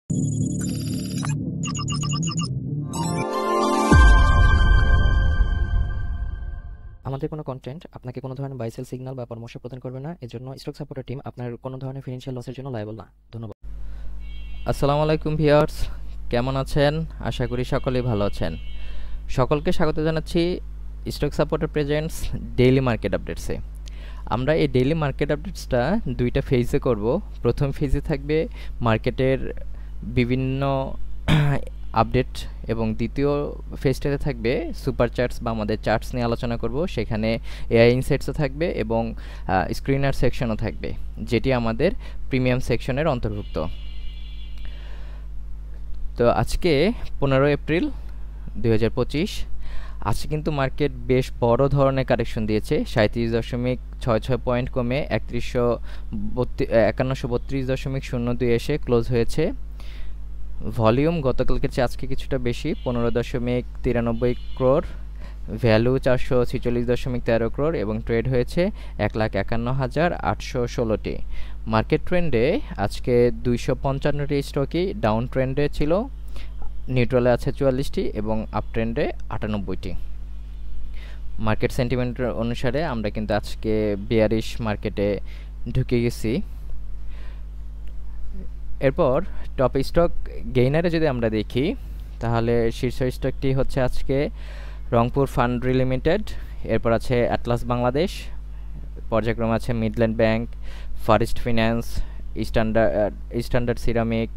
আমাদের কোনো কন্টেন্ট আপনাকে কোনো ধরনের বাই সেল সিগন্যাল বা পরামর্শ প্রদান করবে না। এজন্য স্টক সাপোর্টার টিম আপনার কোনো ধরনের ফিনান্সিয়াল লসের জন্য লায়াবল না। ধন্যবাদ। আসসালামু আলাইকুম ভিউয়ার্স, কেমন আছেন? আশা করি সকলেই ভালো আছেন। সকলকে স্বাগত জানাচ্ছি stock supporter presents daily market আপডেটসে। আমরা এই ডেইলি মার্কেট আপডেটসটা দুইটা ফেজে করব। প্রথম ফেজে থাকবে মার্কেটের বিভিন্ন আপডেট এবং দ্বিতীয় ফেজটাতে থাকবে সুপার চার্টস বা আমাদের চার্টস নিয়ে আলোচনা করব। সেখানে এআই ইনসাইটসও থাকবে এবং স্ক্রিনার সেকশনও থাকবে, যেটি আমাদের প্রিমিয়াম সেকশনের অন্তর্ভুক্ত। তো আজকে 15 এপ্রিল 2025। আজকে কিন্তু মার্কেট বেশ বড় ধরনের কারেকশন দিয়েছে। 37.66 পয়েন্ট কমে 5132.02 এসে ক্লোজ হয়েছে। ভলিউম গতকালকে চেয়ে আজকে কিছুটা বেশি, 15.93 crore, ভ্যালু 446.13 crore এবং ট্রেড হয়েছে 1,51,816টি। মার্কেট ট্রেন্ডে আজকে 255টি স্টকই ডাউন ট্রেন্ডে ছিল, নিউট্রালে আছে 44টি এবং আপ ট্রেন্ডে 98টি। মার্কেট সেন্টিমেন্টের অনুসারে আমরা কিন্তু আজকে বেয়ারিশ মার্কেটে ঢুকে গেছি। এরপর টপ স্টক গেইনারে যদি আমরা দেখি, তাহলে শীর্ষ স্টকটি হচ্ছে আজকে রংপুর ফান্ড্রি লিমিটেড, এরপর আছে অ্যাটলাস বাংলাদেশ, পর্যায়ক্রমে আছে Midland Bank, First Finance, Standard Ceramic,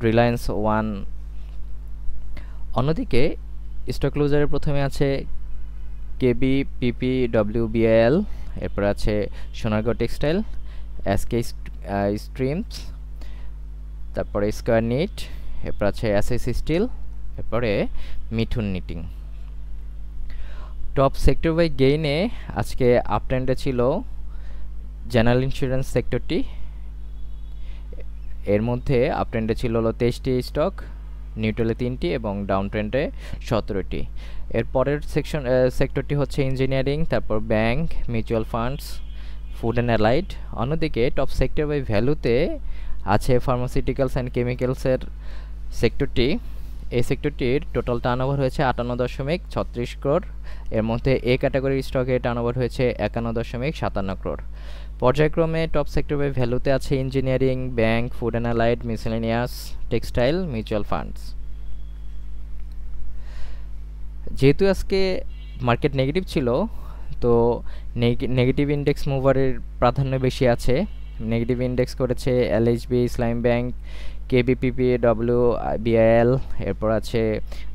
Reliance One. অন্যদিকে স্টক লুজারের প্রথমে আছে কেবি পিপি ডব্লিউবিএল, এরপর আছে সোনারগাঁও টেক্সটাইল, এসকে স্ট্রিমস, তারপরে স্কয়ার নিট, এরপর আছে এসএসসি স্টিল, এরপরে Mithun Knitting. Top sector by গেইনে আজকে আপ ট্রেন্ডে ছিল জেনারেল ইন্স্যুরেন্স সেক্টরটি। এর মধ্যে আপ ট্রেন্ডে ছিল 23টি স্টক, নিউট্রালে 3টি এবং ডাউন ট্রেন্ডে 17টি। এর পরের সেক্টরটি হচ্ছে ইঞ্জিনিয়ারিং, তারপর bank, mutual funds, food and allied. অন্যদিকে টপ সেক্টর বাই ভ্যালুতে আছে ফার্মাসিউটিক্যালস অ্যান্ড কেমিক্যালসের সেক্টরটি। এই সেক্টরটির টোটাল টার্নওভার হয়েছে 58.36 crore। এর মধ্যে এ ক্যাটাগরির স্টকে টার্নওভার হয়েছে 51.57 crore। পর্যায়ক্রমে টপ সেক্টর বাই ভ্যালুতে আছে engineering, bank, food and allied, miscellaneous, textile, mutual funds. যেহেতু আজকে মার্কেট নেগেটিভ ছিল, তো নেগেটিভ ইন্ডেক্স মুভারের প্রাধান্য বেশি আছে। নেগেটিভ ইন্ডেক্স করেছে LHB, Islam Bank, KBPP WBIL, এরপর আছে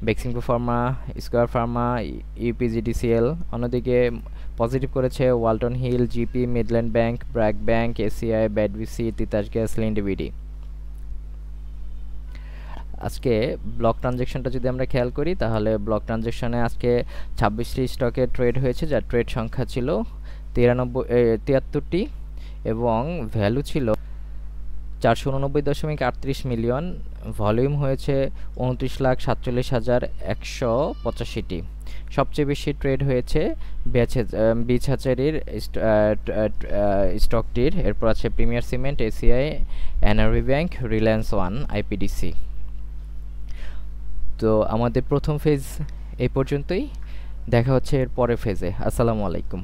Beximco Pharma, Square Pharma, UPGDCL. অন্যদিকে পজিটিভ করেছে Walton Hill, GP, Midland Bank, BRAC Bank, ACI, ব্যাডভিসি, তিতাস গ্যাস, লিন্ডবিডি। আজকে ব্লক ট্রানজ্যাকশনটা যদি আমরা খেয়াল করি, তাহলে ব্লক ট্রানজ্যাকশনে আজকে 26টি স্টকে ট্রেড হয়েছে, যার ট্রেড সংখ্যা ছিল 73টি এবং ভ্যালু ছিল 489.38 মিলিয়ন। ভলিউম হয়েছে 29,47,185টি। সবচেয়ে বেশি ট্রেড হয়েছে বিছহাচারির স্টকটির, এরপর আছে premier cement, ACI, NRB bank, Reliance one, IPDC. তো আমাদের প্রথম ফেজ এই পর্যন্তই, দেখা হচ্ছে এর পরের ফেজে। আসসালামু আলাইকুম।